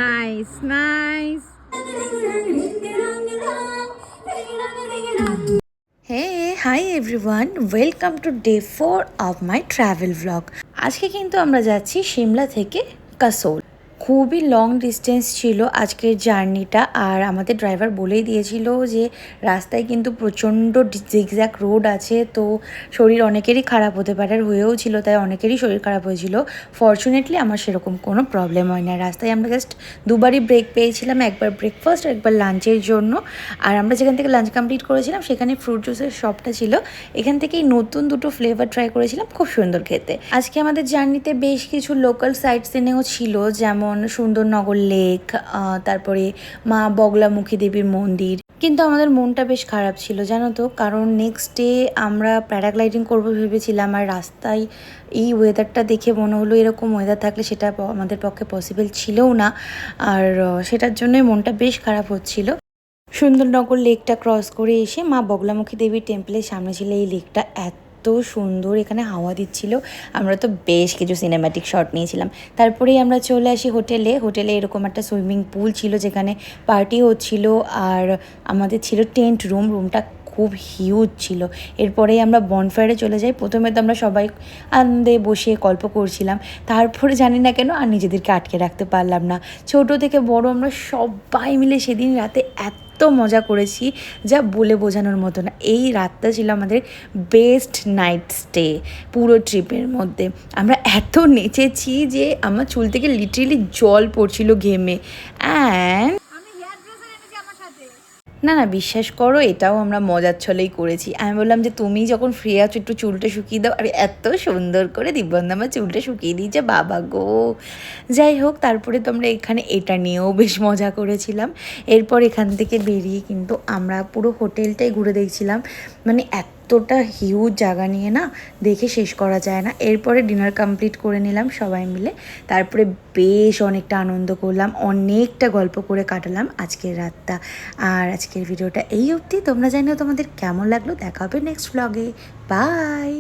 Nice nice. Hi everyone, welcome to day 4 of my travel vlog. আজকে কিন্তু আমরা যাচ্ছি সিমলা থেকে কাসোল। খুবই লং ডিস্টেন্স ছিল আজকের জার্নিটা, আর আমাদের ড্রাইভার বলেই দিয়েছিল যে রাস্তায় কিন্তু প্রচণ্ড জিগজ্যাগ রোড আছে, তো শরীর অনেকেরই খারাপ হতে পারে, আর হয়েও ছিল, তাই অনেকেরই শরীর খারাপ হয়েছিল। ফর্চুনেটলি আমার সেরকম কোনো প্রবলেম হয় না। রাস্তায় আমরা জাস্ট দুবারই ব্রেক পেয়েছিলাম, একবার ব্রেকফাস্ট আর একবার লাঞ্চের জন্য। আর আমরা যেখান থেকে লাঞ্চ কমপ্লিট করেছিলাম সেখানে ফ্রুট জুসের শপটা ছিল, এখান থেকেই নতুন দুটো ফ্লেভার ট্রাই করেছিলাম, খুব সুন্দর খেতে। আজকে আমাদের জার্নিতে বেশ কিছু লোকাল সাইট সিনেও ছিল, যেমন সুন্দরনগর লেক, তারপরে মা বগলামুখী দেবীর মন্দির। কিন্তু আমাদের মনটা বেশ খারাপ ছিল জানো তো, কারণ নেক্সট ডে আমরা প্যারাগ্লাইডিং করবো ভেবেছিলাম, আর রাস্তায় এই ওয়েদারটা দেখে মনে হলো এরকম ওয়েদার থাকলে সেটা আমাদের পক্ষে পসিবল ছিলও না, আর সেটার জন্যই মনটা বেশ খারাপ হচ্ছিল। সুন্দরনগর লেকটা ক্রস করে এসে মা বগলামুখী দেবীর টেম্পলের সামনে ছিল এই লেকটা। এত সুন্দর, এখানে হাওয়া দিচ্ছিল, আমরা তো বেশ কিছু সিনেম্যাটিক শট নিয়েছিলাম। তারপরেই আমরা চলে আসি হোটেলে এরকম একটা সুইমিং পুল ছিল যেখানে পার্টি হচ্ছিল, আর আমাদের ছিল টেন্ট রুমটা খুব হিউজ ছিল। এরপরেই আমরা বনফায়ারে চলে যাই। প্রথমে তো আমরা সবাই আনন্দে বসে গল্প করছিলাম, তারপরে জানি না কেন আর নিজেদেরকে আটকে রাখতে পারলাম না। ছোট থেকে বড় আমরা সবাই মিলে সেদিন রাতে এত মজা করেছি যা বলে বোঝানোর মতো না। এই রাতটা ছিল আমাদের বেস্ট নাইট স্টে পুরো ট্রিপের মধ্যে। আমরা এত নেচেছি যে আমার চুল থেকে লিটারেলি জল পড়ছিল ঘেমে। অ্যান্ড না বিশ্বাস করো, এটাও আমরা মজার ছলেই করেছি। আমি বললাম যে তুমি যখন ফ্রি আছো একটু চুলটা শুকিয়ে দাও, আর এত সুন্দর করে দিব্যন্দা আমার চুলটা শুকিয়ে দিয়েছে, বাবা গো। যাই হোক, তারপরে তো আমরা এখানে এটা নিয়েও বেশ মজা করেছিলাম। এরপর এখান থেকে বেরিয়ে কিন্তু আমরা পুরো হোটেলটাই ঘুরে দেখছিলাম, মানে এতটা হিউজ জায়গা নিয়ে না দেখে শেষ করা যায় না। এরপরে ডিনার কমপ্লিট করে নিলাম সবাই মিলে, তারপরে বেশ অনেকটা আনন্দ করলাম, অনেকটা গল্প করে কাটালাম আজকের রাতটা। আর আজকের ভিডিওটা এই অবধি। তোমরা জানিও তোমাদের কেমন লাগলো। দেখা হবে নেক্সট ব্লগে। বাই।